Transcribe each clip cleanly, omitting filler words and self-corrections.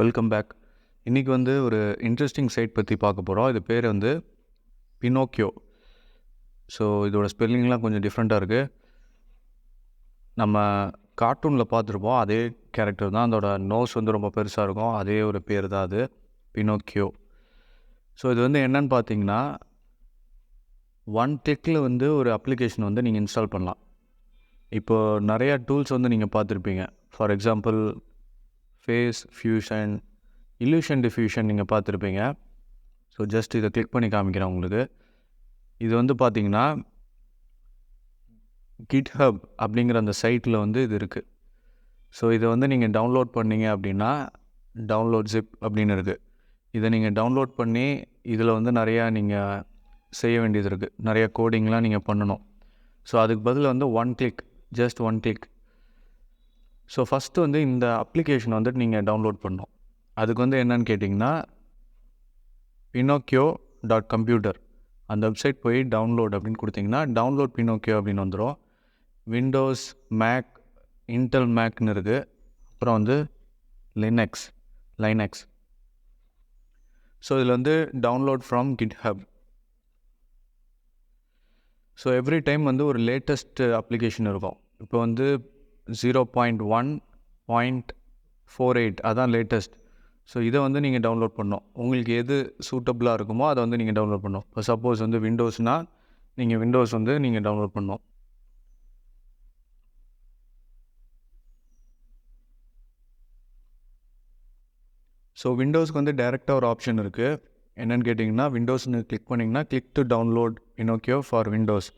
Welcome back. இன்றைக்கி வந்து ஒரு இன்ட்ரெஸ்டிங் சைட் பற்றி பார்க்க போகிறோம். இது பேர் வந்து பினோக்கியோ. ஸோ இதோட ஸ்பெல்லிங்லாம் கொஞ்சம் டிஃப்ரெண்ட்டாக இருக்குது. நம்ம கார்ட்டூனில் பார்த்துருப்போம், அதே கேரக்டர் தான். அதோட நோஸ் வந்து ரொம்ப பெருசாக இருக்கும். அதே ஒரு பேர் தான் அது, பினோக்கியோ. ஸோ இது வந்து என்னன்னு பார்த்தீங்கன்னா, ஒன் கிளிக்கில் வந்து ஒரு அப்ளிகேஷன் வந்து நீங்கள் இன்ஸ்டால் பண்ணலாம். இப்போது நிறையா டூல்ஸ் வந்து நீங்கள் பார்த்துருப்பீங்க. For example face fusion, illusion diffusion நீங்கள் பார்த்துருப்பீங்க. ஸோ ஜஸ்ட் இதை கிளிக் பண்ணி காமிக்கிறேன் உங்களுக்கு. இது வந்து பார்த்தீங்கன்னா GitHub அப்படிங்கிற அந்த சைட்டில் வந்து இது இருக்குது. ஸோ இதை வந்து நீங்கள் டவுன்லோட் பண்ணீங்க அப்படின்னா டவுன்லோட் ஜிப் அப்படின்னு இருக்குது. இதை நீங்கள் டவுன்லோட் பண்ணி இதில் வந்து நிறையா நீங்கள் செய்ய வேண்டியது இருக்குது. நிறையா கோடிங்லாம் நீங்கள் பண்ணணும். ஸோ அதுக்கு பதில் வந்து just one click. So first வந்து இந்த அப்ளிகேஷன் வந்துட்டு நீங்கள் டவுன்லோட் பண்ணணும். அதுக்கு வந்து என்னன்னு கேட்டிங்கன்னா, pinokio.computer அந்த வெப்சைட் போய் டவுன்லோட் அப்படின்னு கொடுத்தீங்கன்னா டவுன்லோட் பினோக்கியோ அப்படின்னு வந்துடும். விண்டோஸ், மேக், இன்டெல் மேக்னு இருக்குது. அப்புறம் வந்து லைனக்ஸ். ஸோ இதில் வந்து download from GitHub. So every time வந்து ஒரு லேட்டஸ்ட் அப்ளிகேஷன் இருக்கும். இப்போ வந்து 0.1.48 அதான் லேட்டஸ்ட். ஸோ இதை வந்து நீங்கள் டவுன்லோட் பண்ணணும். உங்களுக்கு எது சூட்டபுளாக இருக்குமோ அதை வந்து நீங்கள் டவுன்லோட் பண்ணணும். இப்போ சப்போஸ் வந்து விண்டோஸ்னால் நீங்கள் விண்டோஸ் வந்து நீங்கள் டவுன்லோட் பண்ணணும். ஸோ விண்டோஸ்க்கு வந்து டைரெக்டாக ஒரு ஆப்ஷன் இருக்குது. என்னென்னு கேட்டிங்கன்னா, விண்டோஸ்னு கிளிக் பண்ணிங்கன்னா click to download Pinocchio for Windows.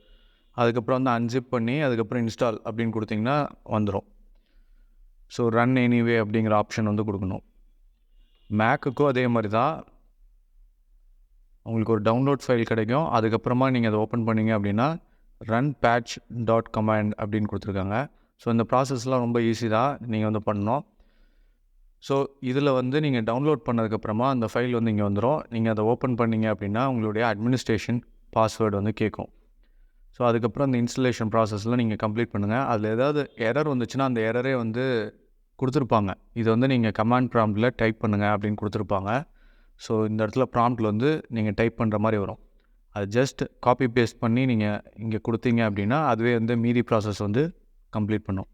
அதுக்கப்புறம் வந்து அன்சிப் பண்ணி அதுக்கப்புறம் இன்ஸ்டால் அப்படின்னு கொடுத்திங்கன்னா வந்துடும். ஸோ ரன் எனிவே அப்படிங்கிற ஆப்ஷன் வந்து கொடுக்கணும். மேக்குக்கும் அதே மாதிரி தான். உங்களுக்கு ஒரு டவுன்லோட் ஃபைல் கிடைக்கும். அதுக்கப்புறமா நீங்கள் அதை ஓப்பன் பண்ணிங்க அப்படின்னா run-patch.command அப்படின்னு கொடுத்துருக்காங்க. ஸோ இந்த ப்ராசஸ்லாம் ரொம்ப ஈஸி தான், நீங்கள் வந்து பண்ணணும். ஸோ இதில் வந்து நீங்கள் டவுன்லோட் பண்ணதுக்கப்புறமா அந்த ஃபைல் வந்து இங்கே வந்துடும். நீங்கள் அதை ஓப்பன் பண்ணிங்க அப்படின்னா உங்களுடைய அட்மினிஸ்ட்ரேஷன் பாஸ்வேர்டு வந்து கேட்கும். ஸோ அதுக்கப்புறம் அந்த இன்ஸ்டலேஷன் ப்ராசஸில் நீங்கள் கம்ப்ளீட் பண்ணுங்கள். அதில் ஏதாவது எரர் வந்துச்சுன்னா அந்த எரரே வந்து கொடுத்துருப்பாங்க. இது வந்து நீங்கள் கமாண்ட் ப்ராம்ப்டில் டைப் பண்ணுங்கள் அப்படின்னு கொடுத்துருப்பாங்க. ஸோ இந்த இடத்துல ப்ராம்ப்டில் வந்து நீங்கள் டைப் பண்ணுற மாதிரி வரும். அது ஜஸ்ட் காப்பி பேஸ்ட் பண்ணி நீங்கள் இங்கே கொடுத்தீங்க அப்படின்னா அதுவே வந்து மீதி ப்ராசஸ் வந்து கம்ப்ளீட் பண்ணும்.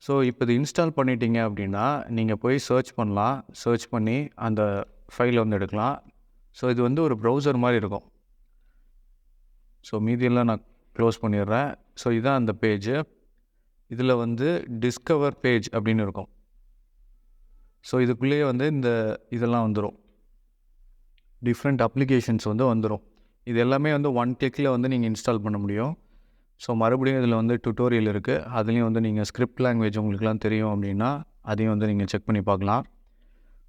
ஸோ இப்போ இது இன்ஸ்டால் பண்ணிட்டீங்க அப்படின்னா நீங்கள் போய் சர்ச் பண்ணலாம். சர்ச் பண்ணி அந்த ஃபைலை வந்து எடுக்கலாம். ஸோ இது வந்து ஒரு ப்ரௌசர் மாதிரி இருக்கும். ஸோ மீதியெல்லாம் நான் க்ளோஸ் பண்ணிடுறேன். ஸோ இதுதான் அந்த பேஜு. இதில் வந்து டிஸ்கவர் பேஜ் அப்படின்னு இருக்கும். ஸோ இதுக்குள்ளேயே வந்து இதெல்லாம் வந்துடும். டிஃப்ரெண்ட் அப்ளிகேஷன்ஸ் வந்து வந்துடும். இது எல்லாமே வந்து ஒன் கிளிக்கில் வந்து நீங்கள் இன்ஸ்டால் பண்ண முடியும். ஸோ மறுபடியும் இதில் வந்து டுட்டோரியல் இருக்குது. அதுலேயும் வந்து நீங்கள் ஸ்கிரிப்ட் லாங்குவேஜ் உங்களுக்குலாம் தெரியும் அப்படின்னா அதையும் வந்து நீங்கள் செக் பண்ணி பார்க்கலாம்.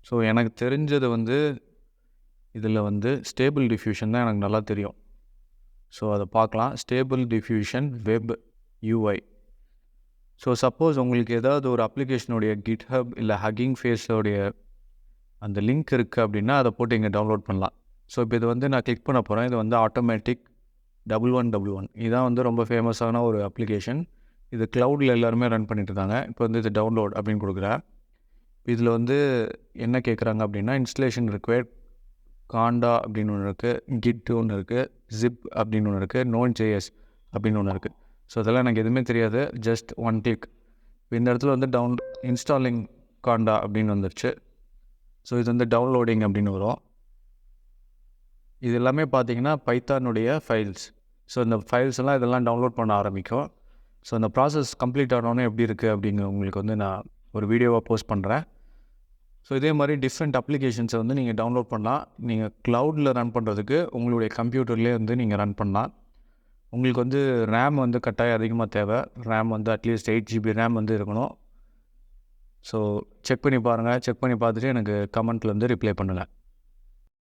ஸோ எனக்கு தெரிஞ்சது வந்து இதில் வந்து ஸ்டேபிள் டிஃப்யூஷன் தான் எனக்கு நல்லா தெரியும். ஸோ அதை பார்க்கலாம். Stable diffusion web UI. So suppose உங்களுக்கு ஏதாவது ஒரு அப்ளிகேஷனுடைய GitHub இல்லை ஹக்கிங் ஃபேஸோடைய அந்த லிங்க் இருக்குது அப்படின்னா அதை போட்டு இங்கே டவுன்லோட் பண்ணலாம். ஸோ இப்போ இது வந்து நான் கிளிக் பண்ண போகிறேன். இது வந்து ஆட்டோமேட்டிக் 1111 இதான் வந்து ரொம்ப ஃபேமஸான ஒரு அப்ளிகேஷன். இது க்ளவுடில் எல்லாருமே ரன் பண்ணிட்டு இருக்காங்க. இப்போ வந்து இது டவுன்லோட் அப்படின்னு கொடுக்குறேன். இதில் வந்து என்ன கேட்குறாங்க அப்படின்னா இன்ஸ்டலேஷன் ரிக்வயர்ட் காண்டா அப்படின்னு ஒன்று இருக்குது, கிட் ஒன்று இருக்குது, ஜிப் அப்படின்னு ஒன்று இருக்குது, Node.js அப்படின்னு ஒன்று இருக்குது. ஸோ அதெல்லாம் எனக்கு எதுவுமே தெரியாது. Just one click. இந்த இடத்துல வந்து இன்ஸ்டாலிங் காண்டா அப்படின்னு வந்துருச்சு. ஸோ இது வந்து டவுன்லோடிங் அப்படின்னு வரும். இது எல்லாமே பார்த்தீங்கன்னா பைத்தானுடைய ஃபைல்ஸ். ஸோ இந்த ஃபைல்ஸ் எல்லாம் இதெல்லாம் டவுன்லோட் பண்ண ஆரம்பிக்கும். ஸோ இந்த ப்ராசஸ் கம்ப்ளீட் ஆனோடனே எப்படி இருக்குது அப்படிங்கிற உங்களுக்கு வந்து நான் ஒரு வீடியோவாக போஸ்ட் பண்ணுறேன். ஸோ இதே மாதிரி டிஃப்ரெண்ட் அப்ளிகேஷன்ஸை வந்து நீங்கள் டவுன்லோட் பண்ணலாம். நீங்கள் க்ளவுடில் ரன் பண்ணுறதுக்கு உங்களுடைய கம்ப்யூட்டர்லேயே வந்து நீங்கள் ரன் பண்ணலாம். உங்களுக்கு வந்து ரேம் வந்து கட்டாயம் அதிகமாக தேவை. ரேம் வந்து அட்லீஸ்ட் 8 GB ரேம் வந்து இருக்கணும். ஸோ செக் பண்ணி பாருங்கள். செக் பண்ணி பார்த்துட்டு எனக்கு கமெண்ட்டில் வந்து ரிப்ளை பண்ணுங்கள்.